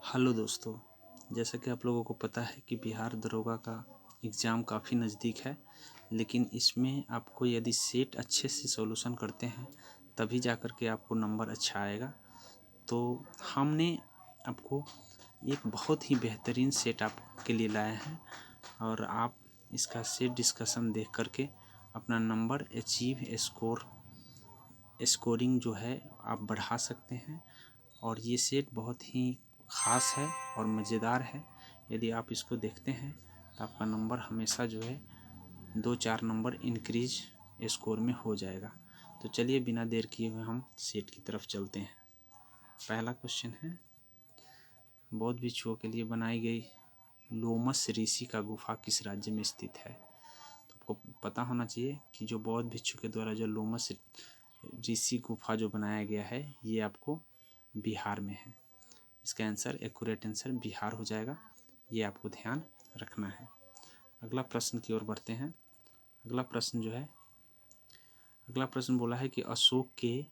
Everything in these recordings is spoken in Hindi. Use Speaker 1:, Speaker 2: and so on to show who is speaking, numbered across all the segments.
Speaker 1: हेलो दोस्तों, जैसा कि आप लोगों को पता है कि बिहार दरोगा का एग्ज़ाम काफ़ी नज़दीक है। लेकिन इसमें आपको यदि सेट अच्छे से सॉल्यूशन करते हैं तभी जा कर के आपको नंबर अच्छा आएगा। तो हमने आपको एक बहुत ही बेहतरीन सेट आपके लिए लाए हैं और आप इसका सेट डिस्कशन देख कर के अपना नंबर स्कोरिंग जो है आप बढ़ा सकते हैं। और ये सेट बहुत ही ख़ास है और मज़ेदार है। यदि आप इसको देखते हैं तो आपका नंबर हमेशा जो है 2-4 नंबर इंक्रीज स्कोर में हो जाएगा। तो चलिए बिना देर किए हुए हम सेट की तरफ चलते हैं। पहला क्वेश्चन है, बौद्ध भिक्षुओं के लिए बनाई गई लोमस ऋषि का गुफा किस राज्य में स्थित है? तो आपको पता होना चाहिए कि जो बौद्ध भिक्षु के द्वारा जो लोमस ऋषि गुफा जो बनाया गया है ये आपको बिहार में है। इसका आंसर एक्यूरेट आंसर बिहार हो जाएगा, ये आपको ध्यान रखना है। अगला प्रश्न की ओर बढ़ते हैं। अगला प्रश्न बोला है कि अशोक के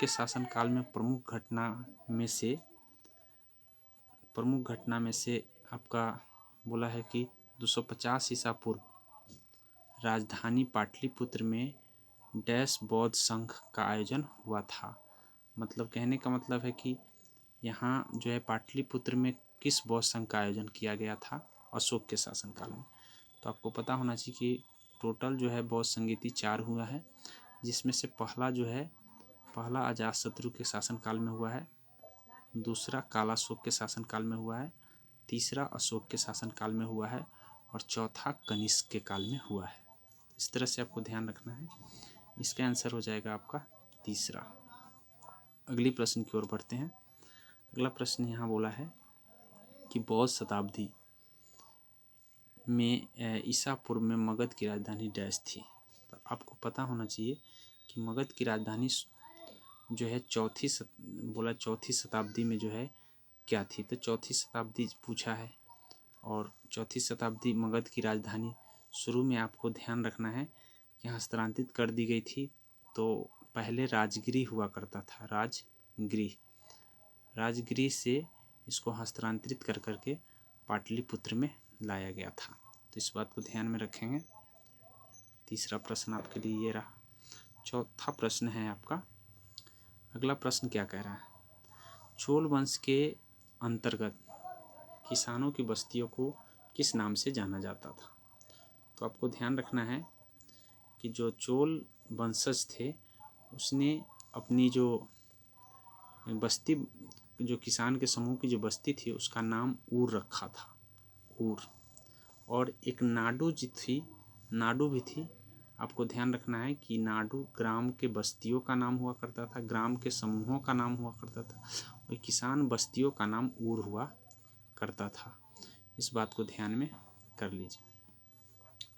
Speaker 1: शासनकाल में प्रमुख घटना में से आपका बोला है कि 250 ईसा पूर्व राजधानी पाटलिपुत्र में डैश बौद्ध संघ का आयोजन हुआ था। मतलब कहने का मतलब है कि यहाँ जो है पाटलिपुत्र में किस बौद्ध संघ का आयोजन किया गया था अशोक के शासनकाल में। तो आपको पता होना चाहिए कि टोटल जो है बौद्ध संगीति 4 हुआ है, जिसमें से पहला अजातशत्रु के शासनकाल में हुआ है, दूसरा कालाशोक के शासनकाल में हुआ है, तीसरा अशोक के शासनकाल में हुआ है और चौथा कनिष्क के काल में हुआ है। इस तरह से आपको ध्यान रखना है। इसका आंसर हो जाएगा आपका तीसरा। अगली प्रश्न की ओर बढ़ते हैं। अगला प्रश्न यहाँ बोला है कि बौद्ध शताब्दी में ईसा पूर्व में मगध की राजधानी डैश थी। तो आपको पता होना चाहिए कि मगध की राजधानी जो है चौथी शताब्दी में जो है क्या थी। तो चौथी शताब्दी पूछा है और चौथी शताब्दी मगध की राजधानी शुरू में आपको ध्यान रखना है कि हस्तांतरित कर दी गई थी। तो पहले राजगृह हुआ करता था, राजगृह से इसको हस्तांतरित कर करके पाटलिपुत्र में लाया गया था। तो इस बात को ध्यान में रखेंगे। तीसरा प्रश्न आपके लिए ये रहा। चौथा प्रश्न है आपका, अगला प्रश्न क्या कह रहा है, चोल वंश के अंतर्गत किसानों की बस्तियों को किस नाम से जाना जाता था? तो आपको ध्यान रखना है कि जो चोल वंशज थे उसने अपनी जो बस्ती, जो किसान के समूह की जो बस्ती थी उसका नाम ऊर रखा था, ऊर। और एक नाडू भी थी। आपको ध्यान रखना है कि नाडू ग्राम के बस्तियों का नाम हुआ करता था, ग्राम के समूहों का नाम हुआ करता था, और किसान बस्तियों का नाम ऊर हुआ करता था। इस बात को ध्यान में कर लीजिए।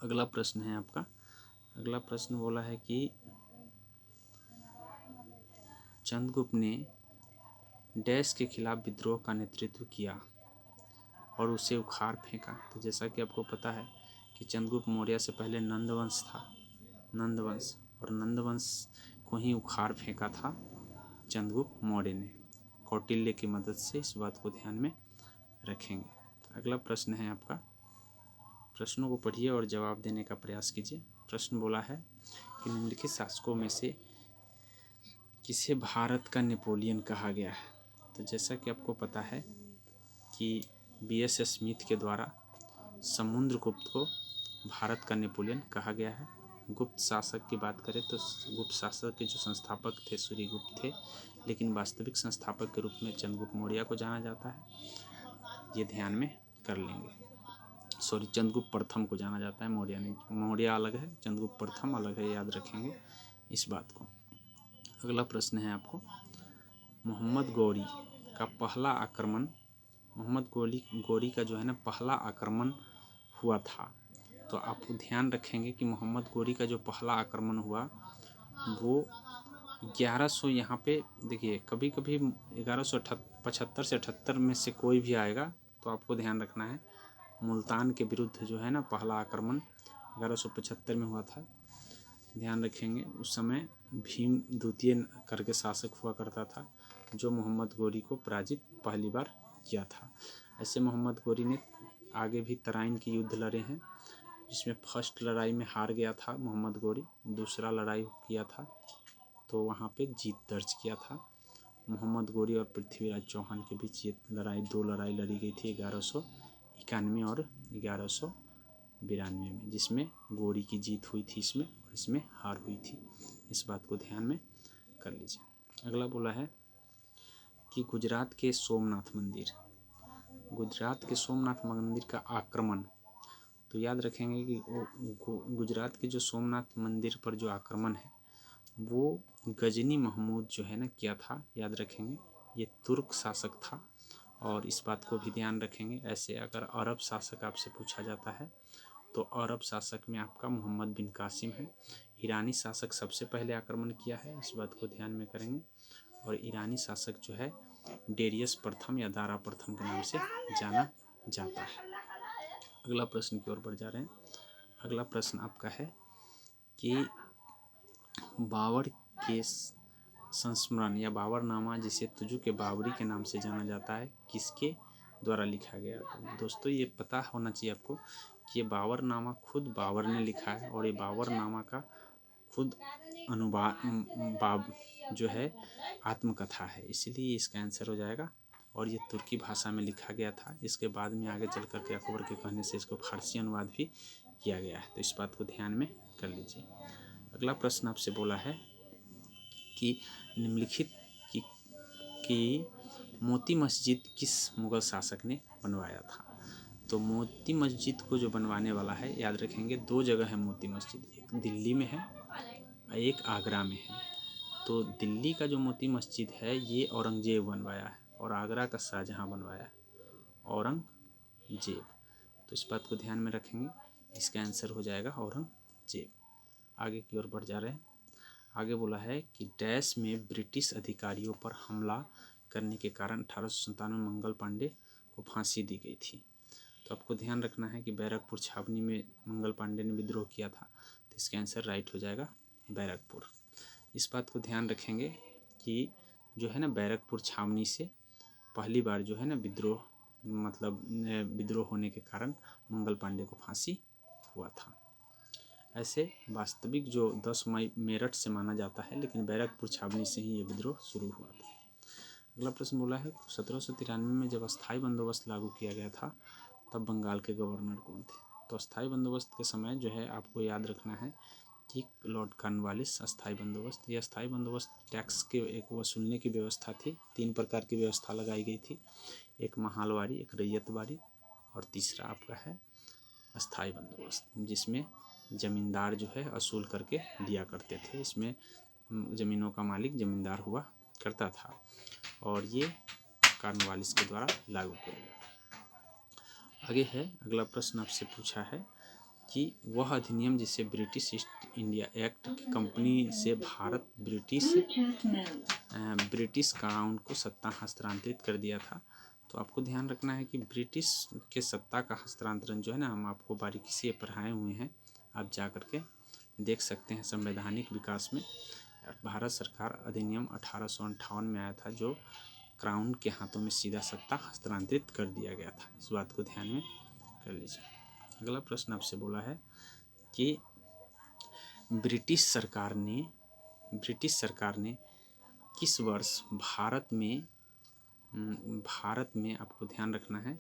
Speaker 1: अगला प्रश्न है आपका, अगला प्रश्न बोला है कि चंद्रगुप्त ने डैश के खिलाफ विद्रोह का नेतृत्व किया और उसे उखाड़ फेंका। तो जैसा कि आपको पता है कि चंद्रगुप्त मौर्य से पहले नंदवंश था, और नंदवंश को ही उखाड़ फेंका था चंद्रगुप्त मौर्य ने कौटिल्य की मदद से। इस बात को ध्यान में रखेंगे। अगला प्रश्न है आपका, प्रश्नों को पढ़िए और जवाब देने का प्रयास कीजिए। प्रश्न बोला है कि निम्नलिखित शासकों में से किसे भारत का नेपोलियन कहा गया है? तो जैसा कि आपको पता है कि B.S. स्मिथ के द्वारा समुद्रगुप्त को भारत का नेपोलियन कहा गया है। गुप्त शासक की बात करें तो गुप्त शासक के जो संस्थापक थे सूर्यगुप्त थे, लेकिन वास्तविक संस्थापक के रूप में चंद्रगुप्त मौर्य को जाना जाता है। ये ध्यान में कर लेंगे। चंद्रगुप्त प्रथम को जाना जाता है, मौर्य नहीं। मौर्य अलग है, चंद्रगुप्त प्रथम अलग है, याद रखेंगे इस बात को। अगला प्रश्न है आपको, मोहम्मद गौरी का जो है ना पहला आक्रमण हुआ था। तो आप ध्यान रखेंगे कि मोहम्मद गौरी का जो पहला आक्रमण हुआ वो 1100, यहाँ पे देखिए कभी कभी 1175 से 78 में से कोई भी आएगा। तो आपको ध्यान रखना है मुल्तान के विरुद्ध जो है ना पहला आक्रमण 1175 में हुआ था। ध्यान रखेंगे उस समय भीम द्वितीय करके शासक हुआ करता था। जो मोहम्मद गोरी को पराजित पहली बार किया था। ऐसे मोहम्मद गोरी ने आगे भी तराइन के युद्ध लड़े हैं, जिसमें फर्स्ट लड़ाई में हार गया था मोहम्मद गोरी, दूसरा लड़ाई किया था तो वहाँ पे जीत दर्ज किया था। मोहम्मद गोरी और पृथ्वीराज चौहान के बीच ये दो लड़ाई लड़ी गई थी 1191 और 1192 में, जिसमें गोरी की जीत हुई थी इसमें और इसमें हार हुई थी। इस बात को ध्यान में कर लीजिए। अगला बोला है कि गुजरात के सोमनाथ मंदिर का आक्रमण, तो याद रखेंगे कि गुजरात के जो सोमनाथ मंदिर पर जो आक्रमण है वो गजनी महमूद जो है ना किया था। याद रखेंगे ये तुर्क शासक था और इस बात को भी ध्यान रखेंगे। ऐसे अगर अरब शासक आपसे पूछा जाता है तो अरब शासक में आपका मोहम्मद बिन कासिम है। ईरानी शासक सबसे पहले आक्रमण किया है, इस बात को ध्यान में करेंगे। और ईरानी शासक जो है डेरियस प्रथम या दारा प्रथम के नाम से जाना जाता है। अगला प्रश्न की ओर बढ़ जा रहे हैं। अगला प्रश्न आपका है कि बाबर के संस्मरण या बाबरनामा, जिसे तुजु के बाबरी के नाम से जाना जाता है, किसके द्वारा लिखा गया? तो दोस्तों ये पता होना चाहिए आपको कि ये बाबरनामा खुद बाबर ने लिखा है और ये बाबरनामा का खुद अनुवाद जो है आत्मकथा है, इसीलिए इसका आंसर हो जाएगा। और ये तुर्की भाषा में लिखा गया था। इसके बाद में आगे चल कर के अकबर के कहने से इसको फारसी अनुवाद भी किया गया है, तो इस बात को ध्यान में कर लीजिए। अगला प्रश्न आपसे बोला है कि निम्नलिखित की मोती मस्जिद किस मुग़ल शासक ने बनवाया था? तो मोती मस्जिद को जो बनवाने वाला है, याद रखेंगे दो जगह है मोती मस्जिद, एक दिल्ली में है और एक आगरा में है। तो दिल्ली का जो मोती मस्जिद है ये औरंगजेब बनवाया है और आगरा का शाहजहाँ बनवाया है, औरंगजेब। तो इस बात को ध्यान में रखेंगे, इसका आंसर हो जाएगा औरंगजेब। आगे की ओर बढ़ जा रहे हैं। आगे बोला है कि डैश में ब्रिटिश अधिकारियों पर हमला करने के कारण 1897 में मंगल पांडे को फांसी दी गई थी। तो आपको ध्यान रखना है कि बैरकपुर छावनी में मंगल पांडे ने विद्रोह किया था, तो इसका आंसर राइट हो जाएगा बैरकपुर। इस बात को ध्यान रखेंगे कि जो है ना बैरकपुर छावनी से पहली बार जो है ना विद्रोह होने के कारण मंगल पांडे को फांसी हुआ था। ऐसे वास्तविक जो 10 मई मेरठ से माना जाता है, लेकिन बैरकपुर छावनी से ही ये विद्रोह शुरू हुआ था। अगला प्रश्न बोला है 1793 में जब अस्थाई बंदोबस्त लागू किया गया था तब बंगाल के गवर्नर कौन थे? तो अस्थाई बंदोबस्त के समय जो है आपको याद रखना है कि लॉर्ड कॉर्नवालिस अस्थाई बंदोबस्त, ये अस्थाई बंदोबस्त टैक्स के एक वसूलने की व्यवस्था थी। 3 प्रकार की व्यवस्था लगाई गई थी, एक महालवारी, एक रैयतवारी और तीसरा आपका है अस्थाई बंदोबस्त, जिसमें ज़मींदार जो है असूल करके दिया करते थे। इसमें ज़मीनों का मालिक ज़मींदार हुआ करता था और ये कॉर्नवालिस के द्वारा लागू किया गया। आगे है अगला प्रश्न आपसे पूछा है कि वह अधिनियम जिसे ब्रिटिश ईस्ट इंडिया एक्ट की कंपनी से भारत ब्रिटिश क्राउन को सत्ता हस्तांतरित कर दिया था। तो आपको ध्यान रखना है कि ब्रिटिश के सत्ता का हस्तांतरण जो है ना, हम आपको बारीकी से पढ़ाए हुए हैं, आप जा कर के देख सकते हैं। संवैधानिक विकास में भारत सरकार अधिनियम 1858 में आया था, जो क्राउन के हाथों में सीधा सत्ता हस्तांतरित कर दिया गया था। इस बात को ध्यान में कर लीजिए। अगला प्रश्न आपसे बोला है कि ब्रिटिश सरकार ने किस वर्ष भारत में आपको ध्यान रखना है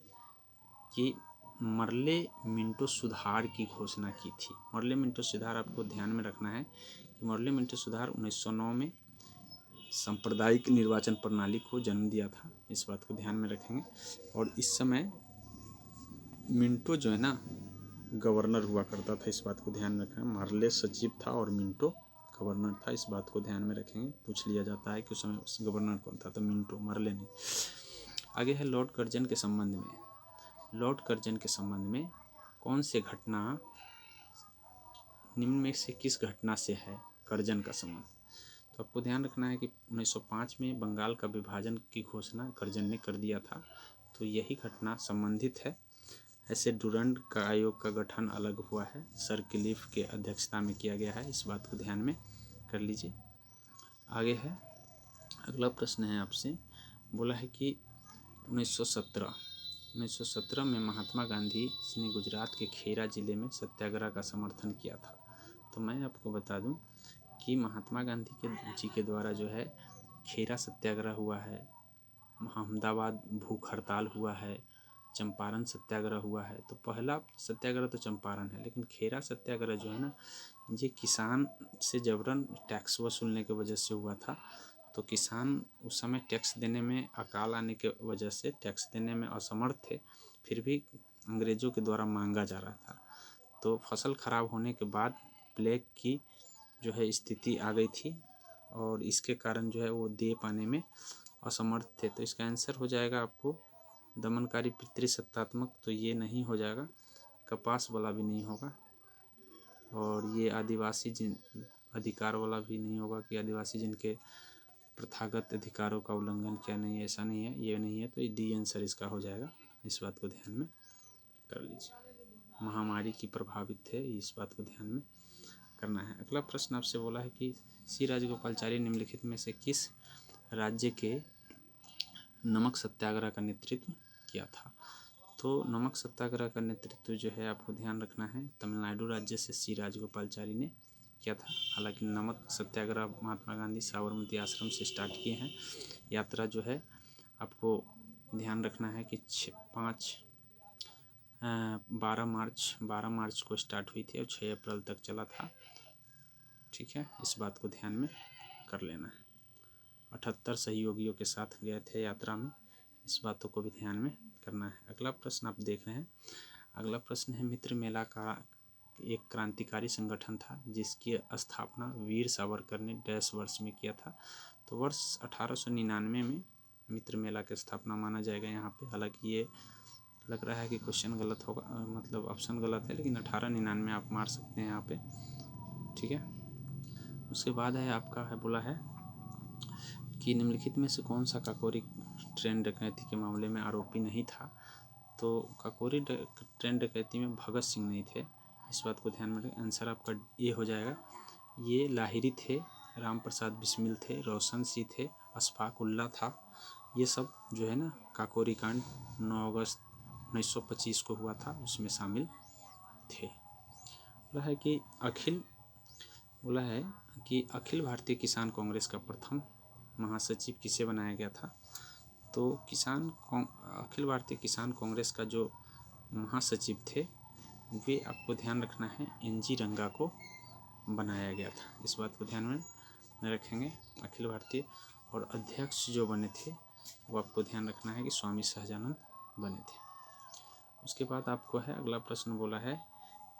Speaker 1: कि मर्ले मिंटो सुधार की घोषणा की थी। मर्ले मिंटो सुधार आपको ध्यान में रखना है कि मर्ले मिंटो सुधार 1909 में सांप्रदायिक निर्वाचन प्रणाली को जन्म दिया था। इस बात को ध्यान में रखेंगे। और इस समय मिंटो जो है ना गवर्नर हुआ करता था, इस बात को ध्यान में रखें। मर्ले सचिव था और मिंटो गवर्नर था, इस बात को ध्यान में रखेंगे। पूछ लिया जाता है कि उस समय गवर्नर कौन था, तो मिंटो, मर्ले नहीं। आगे है लॉर्ड कर्जन के संबंध में। लॉर्ड कर्जन के संबंध में कौन से घटना निम्न में से किस घटना से है कर्जन का संबंध? तो आपको ध्यान रखना है कि 1905 में बंगाल का विभाजन की घोषणा कर्जन ने कर दिया था, तो यही घटना संबंधित है। ऐसे डुरंड का आयोग का गठन अलग हुआ है, सर क्लिफ के अध्यक्षता में किया गया है, इस बात को ध्यान में कर लीजिए। आगे है अगला प्रश्न है आपसे, बोला है कि 1917 में महात्मा गांधी ने गुजरात के खेरा जिले में सत्याग्रह का समर्थन किया था। तो मैं आपको बता दूं कि महात्मा गांधी जी के द्वारा जो है खेरा सत्याग्रह हुआ है, अहमदाबाद भूख हड़ताल हुआ है, चंपारण सत्याग्रह हुआ है। तो पहला सत्याग्रह तो चंपारण है, लेकिन खेरा सत्याग्रह जो है ना, ये किसान से जबरन टैक्स वसूलने की वजह से हुआ था। तो किसान उस समय टैक्स देने में, अकाल आने के वजह से टैक्स देने में असमर्थ थे, फिर भी अंग्रेज़ों के द्वारा मांगा जा रहा था। तो फसल खराब होने के बाद प्लेग की जो है स्थिति आ गई थी, और इसके कारण जो है वो दे पाने में असमर्थ थे। तो इसका आंसर हो जाएगा आपको दमनकारी पितृसत्तात्मक, तो ये नहीं हो जाएगा, कपास वाला भी नहीं होगा, और ये आदिवासी जिन अधिकार वाला भी नहीं होगा कि आदिवासी जिनके प्रथागत अधिकारों का उल्लंघन किया, नहीं, ऐसा नहीं है, ये नहीं है। तो डी आंसर इसका हो जाएगा, इस बात को ध्यान में कर लीजिए। महामारी की प्रभावित थे, इस बात को ध्यान में करना है। अगला प्रश्न आपसे बोला है कि सी राजगोपालचारी निम्नलिखित में से किस राज्य के नमक सत्याग्रह का नेतृत्व किया था? तो नमक सत्याग्रह का नेतृत्व जो है आपको ध्यान रखना है, तमिलनाडु राज्य से सी राजगोपालचारी ने किया था। हालांकि नमक सत्याग्रह महात्मा गांधी साबरमती आश्रम से स्टार्ट किए हैं। यात्रा जो है आपको ध्यान रखना है कि 12 मार्च को स्टार्ट हुई थी और 6 अप्रैल तक चला था। ठीक है, इस बात को ध्यान में कर लेना है। 78 सहयोगियों के साथ गए थे यात्रा में, इस बातों को भी ध्यान में करना है। अगला प्रश्न आप देख रहे हैं, अगला प्रश्न है, मित्र मेला का एक क्रांतिकारी संगठन था जिसकी स्थापना वीर सावरकर ने डैश वर्ष में किया था। तो वर्ष 1899 में मित्र मेला की स्थापना माना जाएगा यहाँ पे। हालांकि ये लग रहा है कि क्वेश्चन गलत होगा, मतलब ऑप्शन गलत है, लेकिन 1899 आप मार सकते हैं यहाँ पे। ठीक है, उसके बाद है आपका है, बोला है कि निम्नलिखित में से कौन सा काकोरी ट्रेन डकैती के मामले में आरोपी नहीं था? तो काकोरी ट्रेन डकैती में भगत सिंह नहीं थे, इस बात को ध्यान में रखें। आंसर आपका ये हो जाएगा। ये लाहिरी थे, राम प्रसाद बिस्मिल थे, रोशन सिंह थे, अशफाक उल्ला था। ये सब जो है ना काकोरी कांड 9 अगस्त 1925 को हुआ था, उसमें शामिल थे। बोला है कि अखिल भारतीय किसान कांग्रेस का प्रथम महासचिव किसे बनाया गया था? तो अखिल भारतीय किसान कांग्रेस का जो महासचिव थे वे आपको ध्यान रखना है NG रंगा को बनाया गया था, इस बात को ध्यान में रखेंगे अखिल भारतीय। और अध्यक्ष जो बने थे वो आपको ध्यान रखना है कि स्वामी सहजानंद बने थे। उसके बाद आपको है अगला प्रश्न, बोला है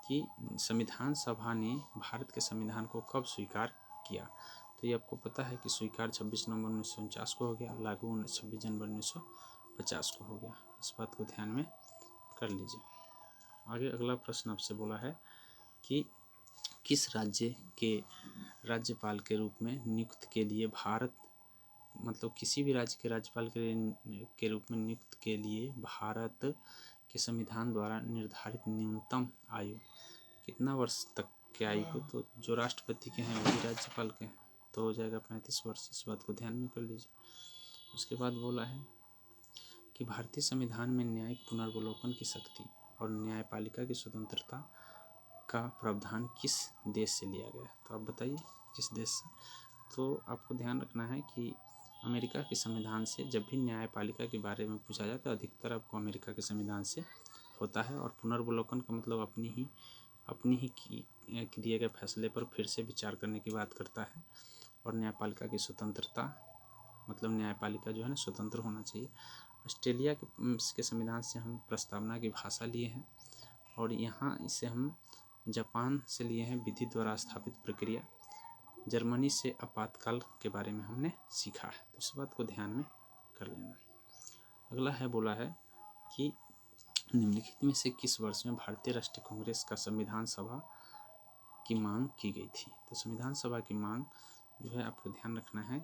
Speaker 1: कि संविधान सभा ने भारत के संविधान को कब स्वीकार किया? तो ये आपको पता है कि स्वीकार 26 नवंबर 1949 को हो गया, लागू 26 जनवरी 1950 को हो गया, इस बात को ध्यान में कर लीजिए। आगे अगला प्रश्न आपसे बोला है कि किस राज्य के राज्यपाल के रूप में नियुक्त के लिए भारत, मतलब किसी भी राज्य के राज्यपाल के रूप में नियुक्त के लिए भारत के संविधान द्वारा निर्धारित न्यूनतम आयु कितना वर्ष तक के आयु को? तो जो राष्ट्रपति के हैं वही राज्यपाल के हैं, तो हो जाएगा 35 वर्ष, इस बात को ध्यान में कर लीजिए। उसके बाद बोला है कि भारतीय संविधान में न्यायिक पुनर्वलोकन की शक्ति और न्यायपालिका की स्वतंत्रता का प्रावधान किस देश से लिया गया? तो आप बताइए किस देश से? तो आपको ध्यान रखना है कि अमेरिका के संविधान से जब भी न्यायपालिका के बारे में पूछा जाए तो अधिकतर आपको अमेरिका के संविधान से होता है। और पुनर्वलोकन का मतलब अपनी ही दिए गए फैसले पर फिर से विचार करने की बात करता है। और न्यायपालिका की स्वतंत्रता मतलब न्यायपालिका जो है ना स्वतंत्र होना चाहिए। ऑस्ट्रेलिया के संविधान से हम प्रस्तावना की भाषा लिए हैं, और यहाँ इसे हम जापान से लिए हैं विधि द्वारा स्थापित प्रक्रिया। जर्मनी से आपातकाल के बारे में हमने सीखा है, तो इस बात को ध्यान में कर लेना। अगला है, बोला है कि निम्नलिखित में से किस वर्ष में भारतीय राष्ट्रीय कांग्रेस का संविधान सभा की मांग की गई थी? तो संविधान सभा की मांग जो है आपको ध्यान रखना है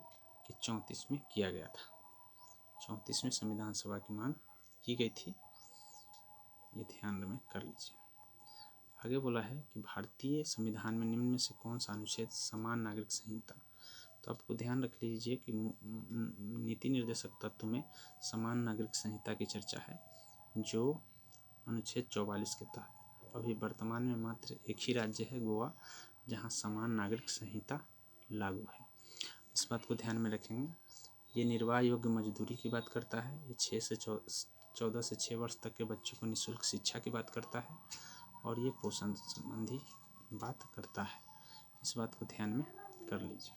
Speaker 1: कि 34 में किया गया था, 34 में संविधान सभा की मांग की गई थी, ये ध्यान में कर लीजिए। आगे बोला है कि भारतीय संविधान में निम्न में से कौन सा अनुच्छेद समान नागरिक संहिता, तो आपको ध्यान रख लीजिए कि नीति निर्देशक तत्व में समान नागरिक संहिता की चर्चा है, जो अनुच्छेद 44 के तहत। अभी वर्तमान में मात्र एक ही राज्य है गोवा, जहां समान नागरिक संहिता लागू है। इस बात को ध्यान में रखेंगे। ये निर्वाह योग्य मजदूरी की बात करता है। ये 14 से 6 वर्ष तक के बच्चों को निःशुल्क शिक्षा की बात करता है, और ये पोषण संबंधी बात करता है। इस बात को ध्यान में कर लीजिए।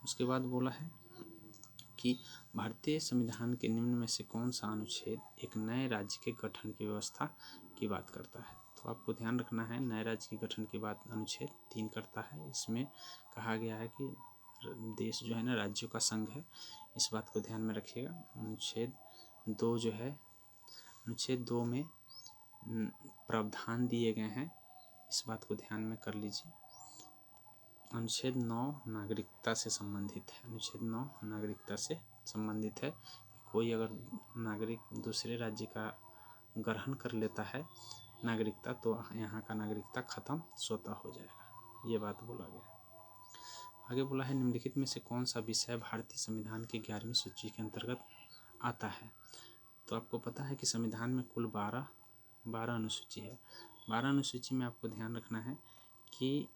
Speaker 1: उसके बाद बोला है कि भारतीय संविधान के निम्न में से कौन सा अनुच्छेद एक नए राज्य के गठन की व्यवस्था की बात करता है। तो आपको ध्यान रखना है, नए राज्य के गठन की बात अनुच्छेद 3 करता है। इसमें कहा गया है कि देश जो है ना राज्यों का संघ है। इस बात को ध्यान में रखिएगा। अनुच्छेद 2 जो है, अनुच्छेद 2 में प्रावधान दिए गए हैं, इस बात को ध्यान में कर लीजिए। अनुच्छेद 9 नागरिकता से संबंधित है। अनुच्छेद 9 नागरिकता से संबंधित है। कोई अगर नागरिक दूसरे राज्य का ग्रहण कर लेता है नागरिकता, तो यहाँ का नागरिकता खत्म स्वतः हो जाएगा। ये बात बोला गया। आगे बोला है, निम्नलिखित में से कौन सा विषय भारतीय संविधान की 11वीं सूची के अंतर्गत आता है। तो आपको पता है कि संविधान में कुल 12 अनुसूची है। 12 अनुसूची में आपको ध्यान रखना है कि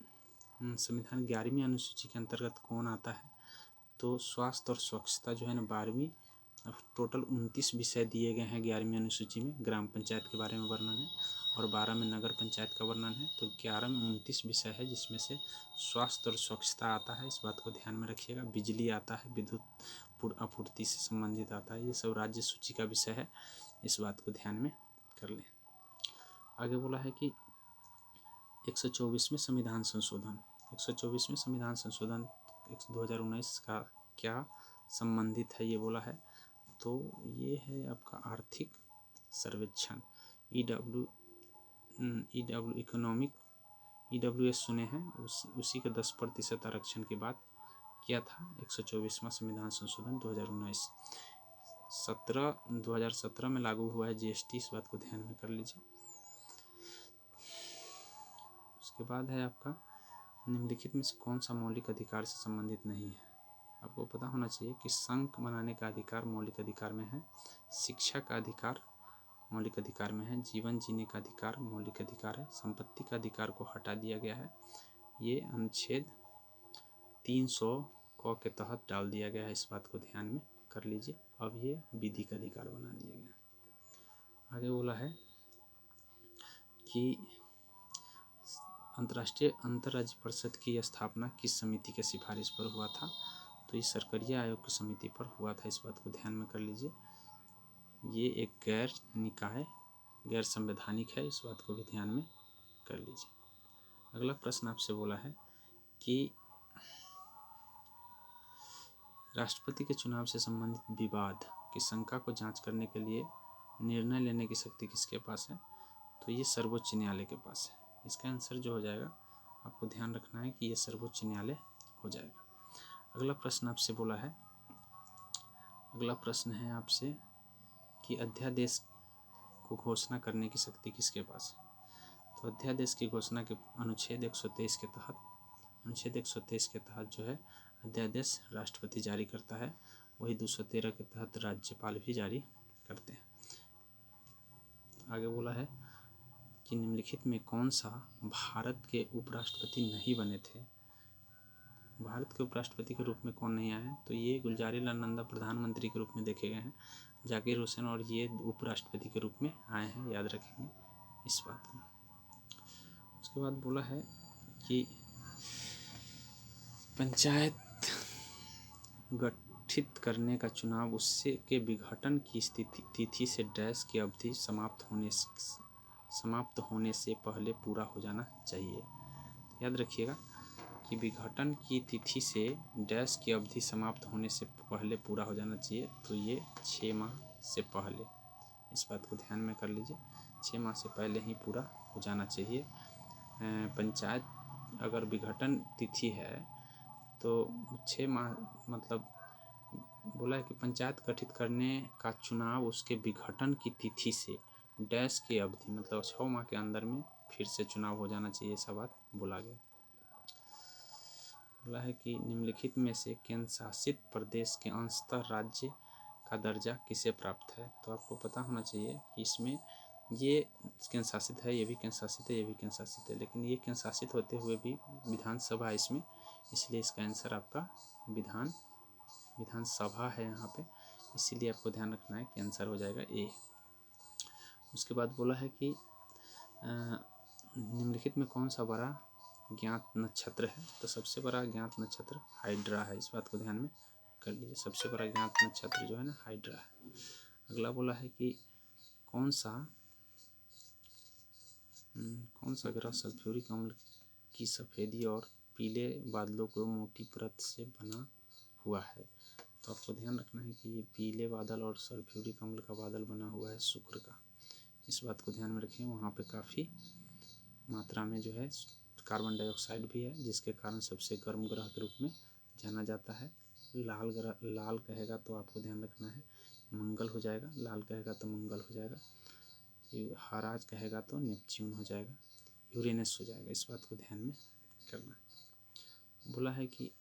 Speaker 1: संविधान 11वीं अनुसूची के अंतर्गत कौन आता है। तो स्वास्थ्य और स्वच्छता जो है ना 12वीं, टोटल 29 विषय दिए गए हैं 11वीं अनुसूची में। ग्राम पंचायत के बारे में वर्णन है, और 12 में नगर पंचायत का वर्णन है। तो 11 में 29 विषय है, जिसमें से स्वास्थ्य और स्वच्छता आता है। इस बात को ध्यान में रखिएगा। बिजली आता है, विद्युत आपूर्ति से संबंधित आता है। ये सब राज्य सूची का विषय है, इस बात को ध्यान में कर लें। आगे बोला है कि 124वें संविधान संशोधन, 124वें संविधान संशोधन 2019 का क्या संबंधित है, ये बोला है। तो ये है आपका आर्थिक सर्वेक्षण, EWS सुने हैं, उसी के 10% आरक्षण की बात किया था। 124वां संविधान संशोधन 2019 2017 में लागू हुआ है GST। इस बात को ध्यान में कर लीजिए। उसके बाद है आपका, निम्नलिखित में से कौन सा मौलिक अधिकार से संबंधित नहीं है। आपको पता होना चाहिए कि संघ बनाने का अधिकार मौलिक अधिकार में है, शिक्षा का अधिकार मौलिक अधिकार में है, जीवन जीने का अधिकार मौलिक अधिकार है, संपत्ति का अधिकार को हटा दिया गया है। ये अनुच्छेद 300 क के तहत डाल दिया गया है। इस बात को ध्यान में कर लीजिए। अब ये विधिक अधिकार बना दिया गया। आगे बोला है कि अंतर्राष्ट्रीय अंतर्राज्य परिषद की स्थापना किस समिति के सिफारिश पर हुआ था। तो ये सरकारीय आयोग की समिति पर हुआ था। इस बात को ध्यान में कर लीजिए। ये एक गैर निकाय, गैर संवैधानिक है। इस बात को भी ध्यान में कर लीजिए। अगला प्रश्न आपसे बोला है कि राष्ट्रपति के चुनाव से संबंधित विवाद की शंका को जांच करने के लिए निर्णय लेने की शक्ति किसके पास है। तो ये सर्वोच्च न्यायालय के पास है। इसका आंसर जो हो जाएगा, आपको ध्यान रखना है कि ये सर्वोच्च न्यायालय हो जाएगा। अगला प्रश्न आपसे बोला है, अगला प्रश्न है आपसे कि अध्यादेश को घोषणा करने की शक्ति किसके पास है। तो अध्यादेश की घोषणा के अनुच्छेद 123 के तहत, अनुच्छेद 123 के तहत जो है अध्यादेश राष्ट्रपति जारी करता है। वही 213 के तहत राज्यपाल भी जारी करते हैं। आगे बोला है कि निम्नलिखित में कौन सा भारत के उपराष्ट्रपति नहीं बने थे। भारत के उपराष्ट्रपति के रूप में कौन नहीं आए हैं। तो ये गुलजारीलाल नंदा प्रधानमंत्री के रूप में देखे गए हैं, जाकिर हुसैन और ये उपराष्ट्रपति के रूप में आए हैं, याद रखेंगे इस बात को। उसके बाद बोला है कि पंचायत गठित करने का चुनाव उससे के विघटन की तिथि से डैश की अवधि समाप्त होने से पहले पूरा हो जाना चाहिए। याद रखिएगा कि विघटन की तिथि से डैश की अवधि समाप्त होने से पहले पूरा हो जाना चाहिए। तो ये 6 माह से पहले, इस बात को ध्यान में कर लीजिए। 6 माह से पहले ही पूरा हो जाना चाहिए। पंचायत अगर विघटन तिथि है तो 6 माह, मतलब बोला है कि पंचायत गठित करने का चुनाव उसके विघटन की तिथि से डैश की अवधि, मतलब 6 माह के अंदर में फिर से चुनाव हो जाना चाहिए, ऐसा बात बोला गया। बोला है कि निम्नलिखित में से केंद्र शासित प्रदेश के अंशतः राज्य का दर्जा किसे प्राप्त है। तो आपको पता होना चाहिए कि इसमें ये केंद्र शासित है, ये भी केंद्र शासित है, ये भी केंद्र शासित है, लेकिन ये केंद्र शासित होते हुए भी विधानसभा इसमें, इसलिए इसका आंसर आपका विधानसभा है यहाँ पे, इसीलिए आपको ध्यान रखना है कि आंसर हो जाएगा ए। उसके बाद बोला है कि निम्नलिखित में कौन सा बड़ा ज्ञात नक्षत्र है। तो सबसे बड़ा ज्ञात नक्षत्र हाइड्रा है, इस बात को ध्यान में कर लीजिए। सबसे बड़ा ज्ञात नक्षत्र जो है ना हाइड्रा है। अगला बोला है कि कौन सा ग्रह सल्फ्यूरिक अम्ल की सफ़ेदी और पीले बादलों को मोटी परत से बना हुआ है। तो आपको ध्यान रखना है कि ये पीले बादल और सल्फ्यूरिक अम्ल का बादल बना हुआ है शुक्र का, इस बात को ध्यान में रखें। वहाँ पे काफ़ी मात्रा में जो है कार्बन डाइऑक्साइड भी है, जिसके कारण सबसे गर्म ग्रह के रूप में जाना जाता है। लाल कहेगा तो आपको ध्यान रखना है मंगल हो जाएगा, लाल कहेगा तो मंगल हो जाएगा, हराज कहेगा तो नेपच्यून हो जाएगा, यूरेनस हो जाएगा, इस बात को ध्यान में करना है। बोला है कि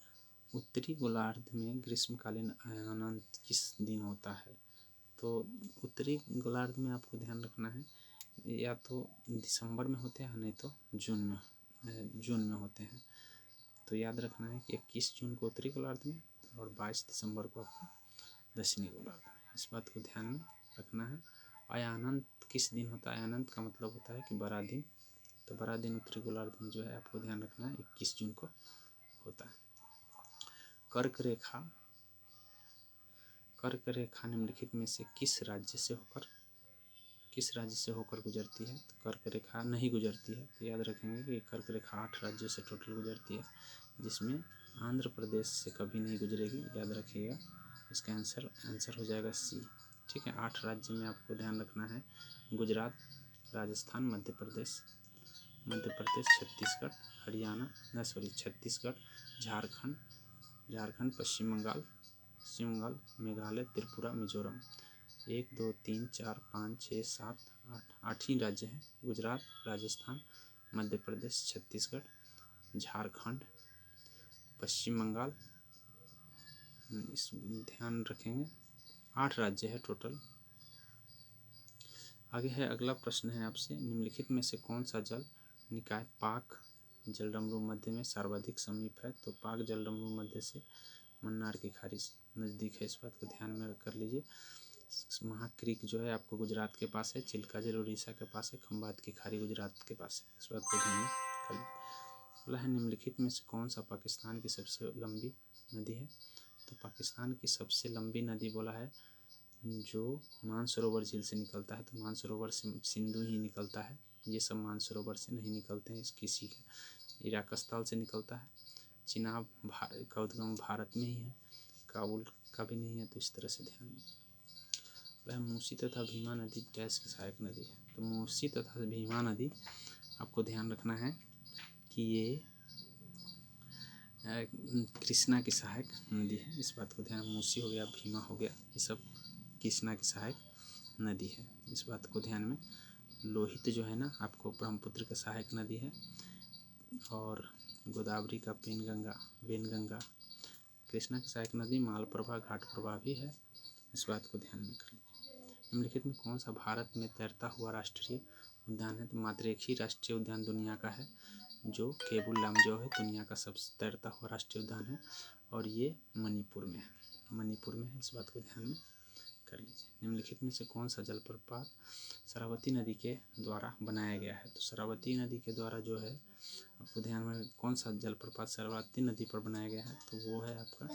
Speaker 1: उत्तरी गोलार्ध में ग्रीष्मकालीन अयनांत किस दिन होता है। तो उत्तरी गोलार्ध में आपको ध्यान रखना है या तो दिसंबर में होते हैं, नहीं तो जून में होते हैं। तो याद रखना है कि 21 जून को उत्तरी गोलार्ध में और 22 दिसंबर को आपको दक्षिणी गोलार्ध में, इस बात को ध्यान में रखना है। अयानंत किस दिन होता है। अयानंत का मतलब होता है कि बड़ा दिन, तो बड़ा दिन उत्तरी गोलार्ध में जो है आपको ध्यान रखना है 21 जून को होता है। कर्क रेखा निम्नलिखित में से किस राज्य से होकर गुजरती है। तो कर्क रेखा नहीं गुजरती है। तो याद रखेंगे कि कर्क रेखा 8 राज्यों से टोटल गुजरती है, जिसमें आंध्र प्रदेश से कभी नहीं गुजरेगी, याद रखिएगा। इसका आंसर हो जाएगा सी। ठीक है, 8 राज्य में आपको ध्यान रखना है गुजरात, राजस्थान, मध्य प्रदेश, छत्तीसगढ़, छत्तीसगढ़, झारखंड, पश्चिम बंगाल, मेघालय, त्रिपुरा, मिजोरम। 1 2 3 4 5 6 7 8 ही राज्य हैं। गुजरात, राजस्थान, मध्य प्रदेश, छत्तीसगढ़, झारखंड, पश्चिम बंगाल, इस ध्यान रखेंगे 8 राज्य है टोटल। आगे है, अगला प्रश्न है आपसे, निम्नलिखित में से कौन सा जल निकाय पाक जलडमरू मध्य में सर्वाधिक समीप है। तो पाक जलडमरू मध्य से मन्नार की खाड़ी नज़दीक है, इस बात को ध्यान में कर लीजिए। महाक्रीक जो है आपको गुजरात के पास है, चिल्का जल उड़ीसा के पास है, खंबात की खाड़ी गुजरात के पास है, इस बात को ध्यान में कर लीजिए। बोला है निम्नलिखित में से कौन सा पाकिस्तान की सबसे लंबी नदी है। तो पाकिस्तान की सबसे लंबी नदी बोला है जो मानसरोवर झील से निकलता है। तो मानसरोवर से सिंधु ही निकलता है, ये सब मानसरोवर से नहीं निकलते हैं, किसी के इराक स्थल से निकलता है। चिनाब का उद्गम भारत में ही है, काबुल का भी नहीं है। तो इस तरह से ध्यान वह मूसी तथा भीमा नदी डैश की सहायक नदी है। तो मूसी तथा भीमा नदी आपको ध्यान रखना है कि ये कृष्णा की सहायक नदी है, इस बात को ध्यान। मूसी हो गया, भीमा हो गया, ये सब कृष्णा की सहायक नदी है, इस बात को ध्यान में। लोहित जो है ना आपको ब्रह्मपुत्र का सहायक नदी है, और गोदावरी का वेनगंगा कृष्णा की सहायक नदी, मालप्रभा घाटप्रभा भी है, इस बात को ध्यान में कर लीजिए। निम्नलिखित में कौन सा भारत में तैरता हुआ राष्ट्रीय उद्यान है। तो मात्र एक ही राष्ट्रीय उद्यान दुनिया का है, जो केबुल लामजो है, दुनिया का सबसे तैरता हुआ राष्ट्रीय उद्यान है, और ये मणिपुर में है, इस बात को ध्यान में कर लीजिए। निम्नलिखित में से कौन सा जलप्रपात शरावती नदी के द्वारा बनाया गया है। तो शरावती नदी के द्वारा जो है आपको ध्यान में कौन सा जलप्रपात शरावती नदी पर बनाया गया है। तो वो है आपका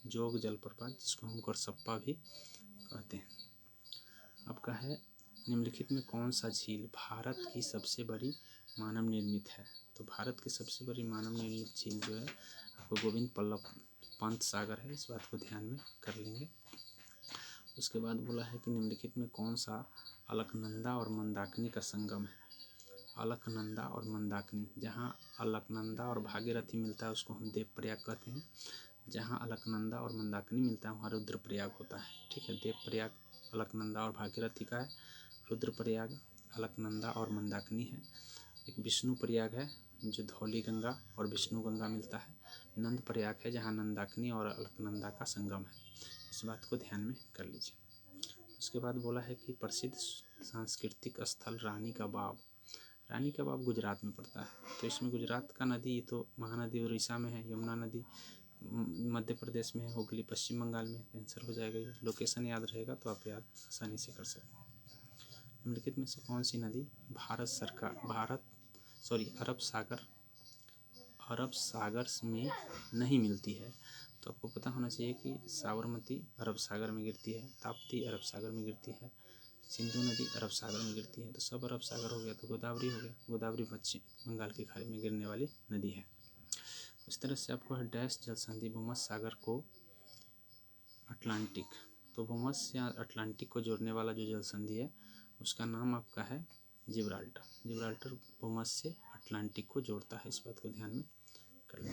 Speaker 1: जोग जलप्रपात, जिसको हम करसप्पा भी कहते हैं। आपका है निम्नलिखित में कौन सा झील भारत की सबसे बड़ी मानव निर्मित है। तो भारत की सबसे बड़ी मानव निर्मित झील जो है आपको गोविंद बल्लभ पंत सागर है, इस बात को ध्यान में कर लेंगे। उसके बाद बोला है कि निम्नलिखित में कौन सा अलकनंदा और मंदाकिनी का संगम है। अलकनंदा और मंदाकिनी, जहाँ अलकनंदा और भागीरथी मिलता है उसको हम देवप्रयाग कहते हैं। जहाँ अलकनंदा और मंदाकिनी मिलता है वहाँ रुद्रप्रयाग होता है। ठीक है, देवप्रयाग अलकनंदा और भागीरथी का है, रुद्रप्रयाग अलकनंदा और मंदाकिनी है। एक विष्णु प्रयाग है जो धौली गंगा और विष्णु गंगा मिलता है। नंद प्रयाग है जहाँ नंदाकिनी और अलकनंदा का संगम है। इस बात को ध्यान में कर लीजिए। उसके बाद बोला है कि प्रसिद्ध सांस्कृतिक स्थल रानी का बाव। रानी का बाव गुजरात में पड़ता है, तो इसमें गुजरात का नदी ये तो महानदी उड़ीसा में है, यमुना नदी मध्य प्रदेश में है, हुगली पश्चिम बंगाल में। आंसर हो जाएगा ये। लोकेशन याद रहेगा तो आप याद आसानी से कर सकते हैं। निम्नलिखित में से कौन सी नदी अरब सागर में नहीं मिलती है? तो आपको पता होना चाहिए कि साबरमती अरब सागर में गिरती है, ताप्ती अरब सागर में गिरती है, सिंधु नदी अरब सागर में गिरती है। तो सब अरब सागर हो गया तो गोदावरी हो गया। गोदावरी पश्चिम बंगाल की खाड़ी में गिरने वाली नदी है। इस तरह से आपको है डैश जल संधि भूमध्य सागर को अटलांटिक, तो भूमध्य या अटलांटिक को जोड़ने वाला जो जल संधि है उसका नाम आपका है जिब्राल्टर। जिब्राल्टर भूमध्य से अटलांटिक को जोड़ता है। इस बात को ध्यान में कर लें।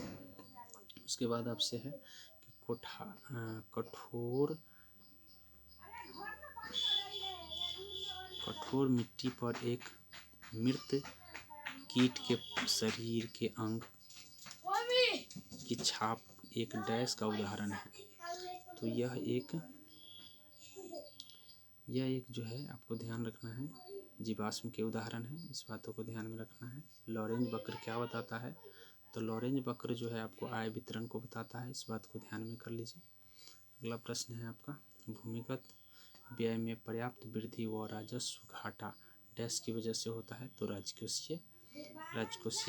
Speaker 1: उसके बाद आपसे है कि कठोर मिट्टी पर एक मृत कीट के शरीर के अंग की छाप एक डैश का उदाहरण है। तो यह एक जो है आपको ध्यान रखना है जीवाश्म के उदाहरण है। इस बातों को ध्यान में रखना है। लॉरेंज वक्र क्या बताता है? तो लॉरेंज वक्र जो है आपको आय वितरण को बताता है। इस बात को ध्यान में कर लीजिए। अगला प्रश्न है आपका, भूमिगत व्यय में पर्याप्त वृद्धि व राजस्व घाटा डैश की वजह से होता है? तो राजकोषीय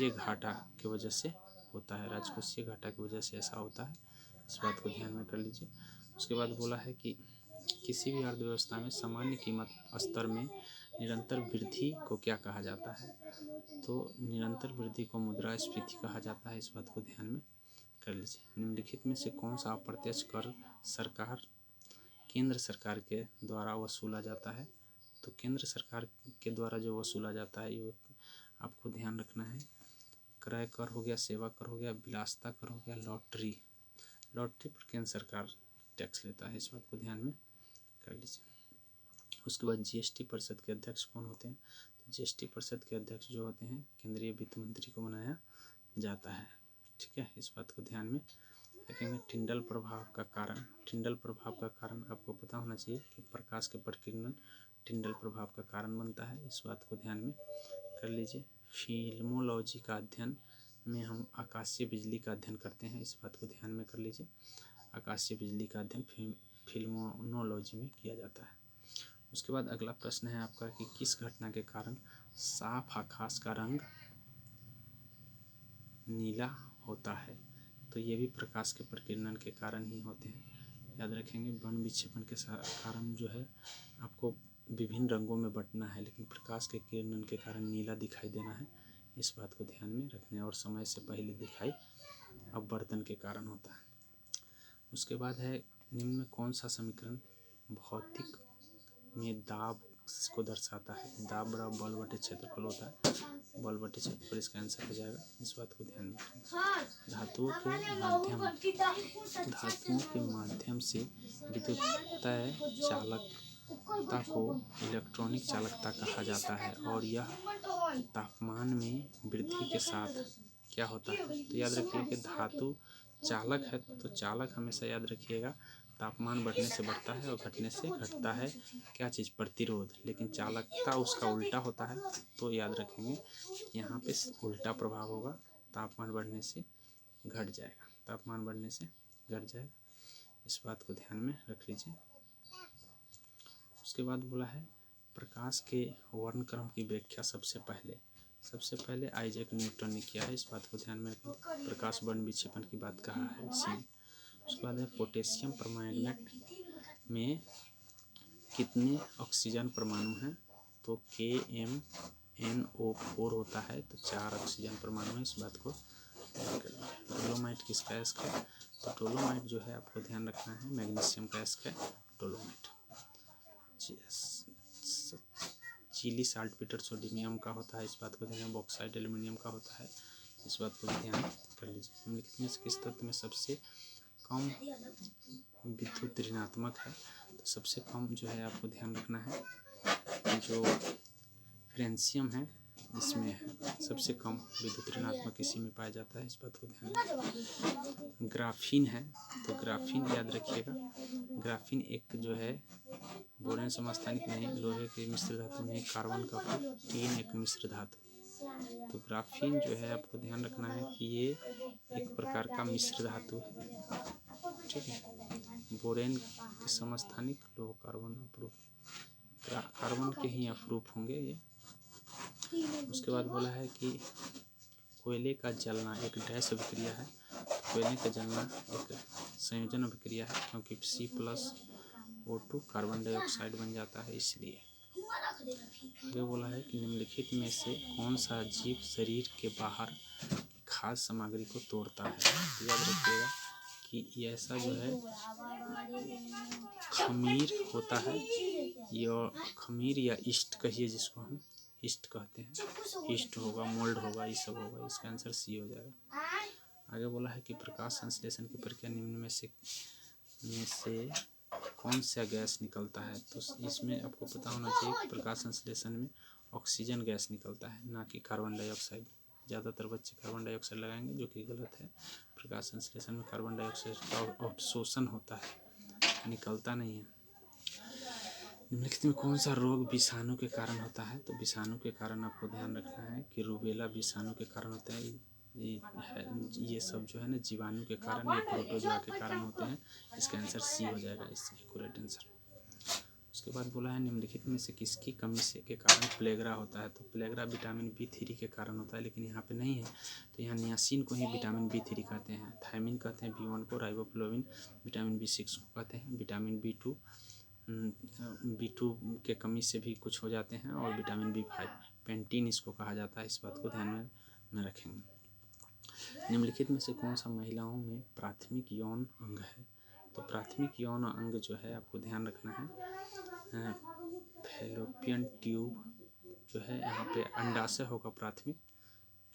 Speaker 1: घाटा की वजह से होता है। राजकोषीय घाटा की वजह से ऐसा होता है। इस बात को ध्यान में कर लीजिए। उसके बाद बोला है कि किसी भी अर्थव्यवस्था में सामान्य कीमत स्तर में निरंतर वृद्धि को क्या कहा जाता है? तो निरंतर वृद्धि को मुद्रास्फीति कहा जाता है। इस बात को ध्यान में कर लीजिए। निम्नलिखित में से कौन सा अप्रत्यक्ष कर केंद्र सरकार के द्वारा वसूला जाता है? तो केंद्र सरकार के द्वारा जो वसूला जाता है ये आपको ध्यान रखना है। क्रय कर हो गया, सेवा कर हो गया, विलासिता कर हो गया, लॉटरी पर केंद्र सरकार टैक्स लेता है। इस बात को ध्यान में कर लीजिए। उसके बाद जीएसटी परिषद के अध्यक्ष कौन होते हैं? तो जीएसटी परिषद के अध्यक्ष जो होते हैं केंद्रीय वित्त मंत्री को बनाया जाता है। ठीक है, इस बात को ध्यान में रखेंगे। टिंडल प्रभाव का कारण आपको पता होना चाहिए कि प्रकाश के प्रकीर्णन टिंडल प्रभाव का कारण बनता है। इस बात को ध्यान में कर लीजिए। फिल्मोलॉजी का अध्ययन में हम आकाशीय बिजली का अध्ययन करते हैं। इस बात को ध्यान में कर लीजिए। आकाशीय बिजली का अध्ययन फिल्मोलॉजी में किया जाता है। उसके बाद अगला प्रश्न है आपका कि किस घटना के कारण साफ आकाश का रंग नीला होता है? तो ये भी प्रकाश के प्रकीर्णन के कारण ही होते हैं। याद रखेंगे। वन विक्षेपण के कारण जो है आपको विभिन्न रंगों में बंटना है, लेकिन प्रकाश के किरणन के कारण नीला दिखाई देना है। इस बात को ध्यान में रखने और समय से पहले दिखाई अपवर्तन के कारण होता है। उसके बाद है निम्न में कौन सा समीकरण भौतिक में दाब को दर्शाता है? दाब बराबर बल बटे क्षेत्रफल होता है। बल बटे क्षेत्रफल इसका आंसर हो जाएगा। इस बात को ध्यान में रखें। धातुओं के माध्यम से विद्युत चालकता को इलेक्ट्रॉनिक चालकता कहा जाता है और यह तापमान में वृद्धि के साथ क्या होता है? तो याद रखिए कि धातु चालक है, तो चालक हमेशा याद रखिएगा तापमान बढ़ने से बढ़ता है और घटने से घटता है। क्या चीज़? प्रतिरोध। लेकिन चालकता उसका उल्टा होता है, तो याद रखेंगे यहाँ पे उल्टा प्रभाव होगा। तापमान बढ़ने से घट जाएगा। इस बात को ध्यान में रख लीजिए। उसके बाद बोला है प्रकाश के वर्णक्रम की व्याख्या सबसे पहले आइजैक न्यूटन ने किया है। इस बात को ध्यान में रखें। प्रकाश वर्ण विक्षेपण की बात कहा है इसी। उसके बाद है पोटेशियम परमैंगनेट में कितने ऑक्सीजन परमाणु हैं? तो KMnO4 होता है, तो 4 ऑक्सीजन परमाणु है। इस बात को डोलोमाइट किसका अयस्क है? तो डोलोमाइट जो है आपको ध्यान रखना है मैग्नीशियम का अयस्क है डोलोमाइट। चीली साल्टपेटर सोडियम का होता है। इस बात को ध्यान। बॉक्साइट एल्यूमिनियम का होता है। इस बात को ध्यान कर लीजिए। निम्नलिखित में से किस तत्व में सबसे कम विद्युत ऋणात्मक है? तो सबसे कम जो है आपको ध्यान रखना है जो फ्रेंशियम है इसमें है, सबसे कम विद्युत ऋणात्मक इसी में पाया जाता है, इस बात को ध्यान रखें। ग्राफीन है, तो ग्राफीन याद रखिएगा, ग्राफीन एक जो है बोरेन समस्थानिक नहीं, लोहे के मिश्र धातु नहीं, कार्बन का टीन एक मिश्र धातु। तो ग्राफीन जो है आपको ध्यान रखना है कि ये एक प्रकार का मिश्र धातु है, ठीक है। बोरेन के समस्थानिक, लोह कार्बन अप्रूप, कार्बन के ही अप्रूप होंगे ये। उसके बाद बोला है कि कोयले का जलना एक डैश अभिक्रिया है, कोयले का जलना एक संयोजन अभिक्रिया है, क्योंकि C+O2 कार्बन डाइऑक्साइड बन जाता है, इसलिए। आगे बोला है कि निम्नलिखित में से कौन सा जीव शरीर के बाहर खाद्य सामग्री को तोड़ता है। तो याद रखिएगा कि ये ऐसा जो है खमीर होता है, या खमीर या ईस्ट कहिए, जिसको हम ईस्ट कहते हैं, ईस्ट होगा, मोल्ड होगा, ये सब होगा, इसका आंसर सी हो जाएगा। आगे बोला है कि प्रकाश संश्लेषण की प्रक्रिया निम्न में से कौन सा गैस निकलता है। तो इसमें आपको पता होना चाहिए, प्रकाश संश्लेषण में ऑक्सीजन गैस निकलता है, ना कि कार्बन डाइऑक्साइड। ज़्यादातर बच्चे कार्बन डाइऑक्साइड लगाएंगे, जो कि गलत है। प्रकाश संश्लेषण में कार्बन डाइऑक्साइड का अवशोषण होता है, निकलता नहीं है। निम्नलिखित में कौन सा रोग विषाणु के कारण होता है। तो विषाणु के कारण आपको ध्यान रखना है कि रूबेला विषाणु के कारण होता है। ये सब जो है ना जीवाणु के कारण, ये प्रोटोजोआ के कारण होते हैं। इसका आंसर सी हो जाएगा, इससे एक्यूरेट आंसर। उसके बाद बोला है निम्नलिखित में से किसकी कमी से के कारण प्लेगरा होता है। तो प्लेगरा विटामिन B3 के कारण होता है, लेकिन यहाँ पे नहीं है। तो यहाँ नियासिन को ही विटामिन B3 कहते हैं, थायमिन कहते हैं B1 को, राइबोफ्लोविन विटामिन B6 को कहते हैं, विटामिन B2 के कमी से भी कुछ हो जाते हैं, और विटामिन B5 पेंटीन इसको कहा जाता है, इस बात को ध्यान में रखेंगे। निम्नलिखित में से कौन सा महिलाओं में प्राथमिक यौन अंग है। तो प्राथमिक यौन अंग जो है आपको ध्यान रखना है, फैलोपियन ट्यूब जो है, यहाँ पे अंडाशय होगा प्राथमिक,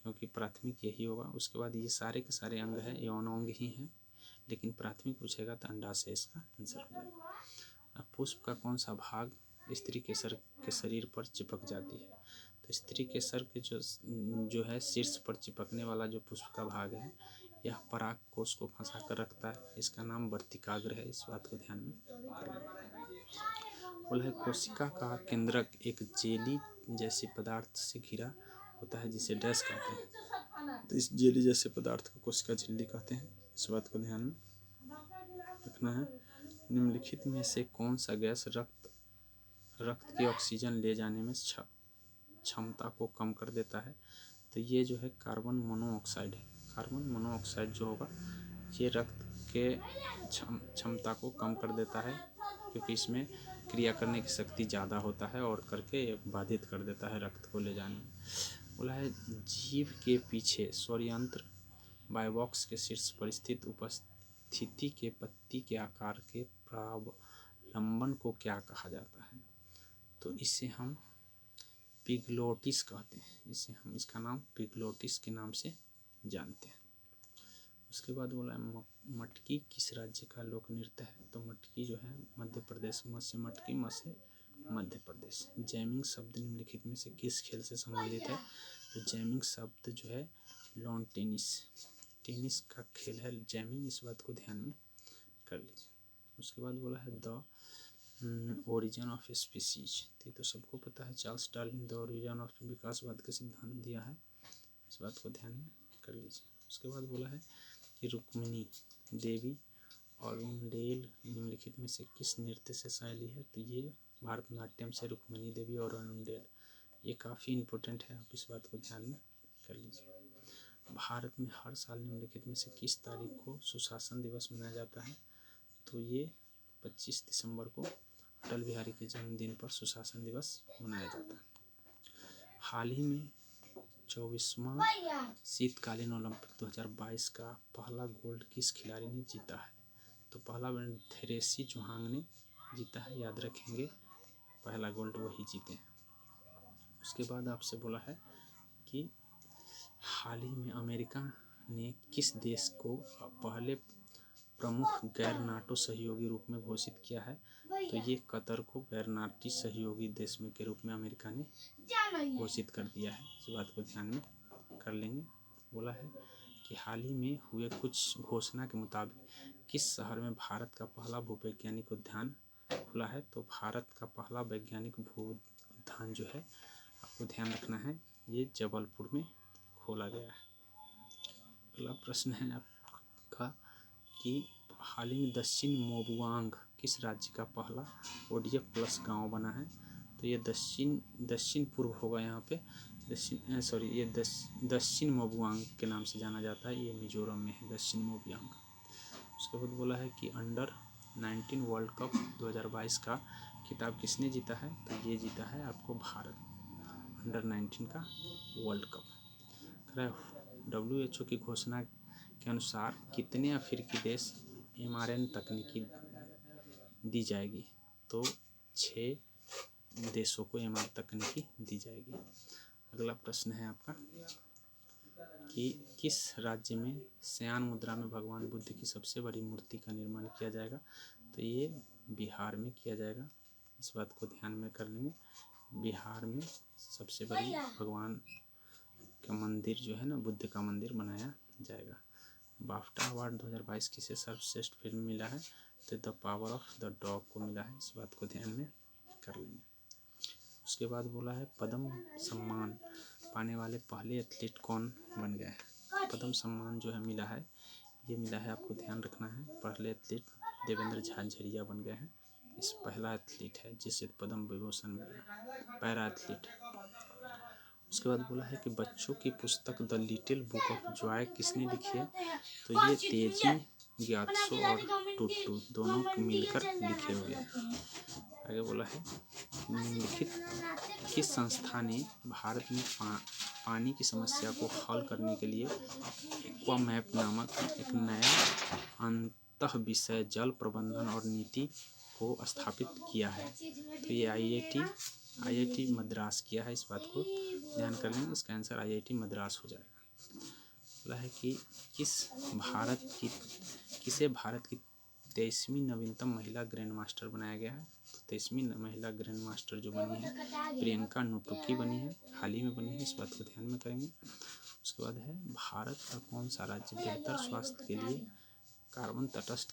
Speaker 1: क्योंकि प्राथमिक यही होगा। उसके बाद ये सारे के सारे अंग है यौन अंग ही हैं, लेकिन प्राथमिक पूछेगा तो अंडाशय इसका आंसर हो जाएगा। पुष्प का कौन सा भाग स्त्री के शरीर पर चिपक जाती है। तो स्त्री के सर के जो है शीर्ष पर चिपकने वाला जो पुष्प का भाग है, यह पराग कोश को फंसा कर रखता है, इसका नाम वर्तिकाग्र है, इस बात को ध्यान में रखना। बोला है कोशिका का केंद्रक एक जेली जैसे पदार्थ से घिरा होता है, जिसे डैश कहते हैं। तो इस जेली जैसे पदार्थ को कोशिका झिल्ली कहते हैं, इस बात को ध्यान में रखना है। निम्नलिखित में से कौन सा गैस रक्त की ऑक्सीजन ले जाने में क्षमता को कम कर देता है। तो ये जो है कार्बन मोनोऑक्साइड है। कार्बन मोनोऑक्साइड जो होगा ये रक्त के क्षमता को कम कर देता है, क्योंकि इसमें क्रिया करने की शक्ति ज़्यादा होता है, और करके बाधित कर देता है रक्त को ले जाने में। बोला है जीव के पीछे स्वरयंत्र बायोबॉक्स के शीर्ष पर स्थित उपस्थिति के पत्ती के आकार के प्रावलंबन को क्या कहा जाता है। तो इसे हम पिग्लोटिस कहते हैं, इसका नाम पिग्लोटिस के नाम से जानते हैं। उसके बाद बोला है मटकी किस राज्य का लोक नृत्य है। तो मटकी जो है मध्य प्रदेश, म से मटकी, म से मध्य प्रदेश। जैमिंग शब्द निम्नलिखित में से किस खेल से संबंधित है। तो जैमिंग शब्द जो है लॉन टेनिस का खेल है जैमिंग, इस बात को ध्यान में कर लीजिए। उसके बाद बोला है द ओरिजिन ऑफ स्पीसीज। तो सबको पता है Charles Darwin the origin of विकासवाद का सिद्धांत दिया है, इस बात को ध्यान में कर लीजिए। उसके बाद बोला है कि रुक्मिणी देवी और उंडेल निम्नलिखित में से किस नृत्य से शैली है। तो ये भारतनाट्यम से रुक्मिणी देवी और उंडेल, ये काफ़ी इम्पोर्टेंट है, आप इस बात को ध्यान में कर लीजिए। भारत में हर साल निम्नलिखित में से किस तारीख को सुशासन दिवस मनाया जाता है। तो ये 25 दिसंबर को अटल बिहारी के जन्मदिन पर सुशासन दिवस मनाया जाता है। हाल ही में 24वां शीतकालीन ओलंपिक 2022 का पहला गोल्ड किस खिलाड़ी ने जीता है। तो पहला थेरेसी जोहांग ने जीता है, याद रखेंगे, पहला गोल्ड वही जीते हैं। उसके बाद आपसे बोला है कि हाल ही में अमेरिका ने किस देश को पहले प्रमुख गैर नाटो सहयोगी रूप में घोषित किया है? तो ये कतर को गैर नाटी सहयोगी देश में के रूप में अमेरिका ने घोषित कर दिया है। इस बात को ध्यान में कर लेंगे। बोला है कि हाल ही में हुए कुछ घोषणा के मुताबिक किस शहर में भारत का पहला भूवैज्ञानिक उद्यान खुला है? तो भारत का पहला वैज्ञानिक भू उद्यान जो है, आपको ध्यान रखना है, ये जबलपुर में खोला गया है। अगला प्रश्न है आपका कि हाल ही में दक्षिण मोबुआंग किस राज्य का पहला ODF प्लस गाँव बना है? तो ये दक्षिण पूर्व होगा यहाँ पे, ये दक्षिण मोबुआंग के नाम से जाना जाता है। ये मिजोरम में है, दक्षिण मोबुआंग। उसके बाद बोला है कि अंडर-19 वर्ल्ड कप 2022 का खिताब किसने जीता है? तो ये जीता है आपको भारत, अंडर-19 का वर्ल्ड कप। WHO की घोषणा के अनुसार कितने अफ्रीकी देश mRNA तकनीकी दी जाएगी? तो 6 देशों को mRNA तकनीकी दी जाएगी। अगला प्रश्न है आपका कि किस राज्य में शयन मुद्रा में भगवान बुद्ध की सबसे बड़ी मूर्ति का निर्माण किया जाएगा? तो ये बिहार में किया जाएगा। इस बात को ध्यान में कर लेंगे। बिहार में सबसे बड़ी भगवान का मंदिर जो है ना, बुद्ध का मंदिर बनाया जाएगा। बाफ्टा अवार्ड 2022 किसे सर्वश्रेष्ठ फिल्म मिला है? तो the power of the dog को मिला है। इस बात को ध्यान में कर लेंगे। उसके बाद बोला है पद्म सम्मान पाने वाले पहले एथलीट कौन बन गए हैं? पद्म सम्मान जो है मिला है, ये मिला है, आपको ध्यान रखना है। पहले एथलीट देवेंद्र झाझरिया बन गए हैं। इस पहला एथलीट है जिसे पद्म विभूषण मिला, पैरा एथलीट। उसके बाद बोला है कि बच्चों की पुस्तक the little book of Joy किसने लिखी है? तो ये तेजी ग्यात्सो और टुटू दोनों मिलकर लिखे हुए हैं। आगे बोला है निम्नलिखित किस संस्था ने भारत में पानी की समस्या को हल करने के लिए एक्वामैप नामक एक नया अंतः विषय जल प्रबंधन और नीति को स्थापित किया है? तो ये IIT मद्रास किया है। इस बात को ध्यान कर लेंगे। इसका आंसर IIT मद्रास हो जाएगा। बोला है कि किसे भारत की 23वीं नवीनतम महिला ग्रैंड मास्टर बनाया गया है? तो 23वीं महिला ग्रैंड मास्टर जो बनी है प्रियंका नुटुकी बनी है, हाल ही में बनी है। इस बात को ध्यान में करेंगे। उसके बाद है भारत का कौन सा राज्य बेहतर स्वास्थ्य के लिए कार्बन तटस्थ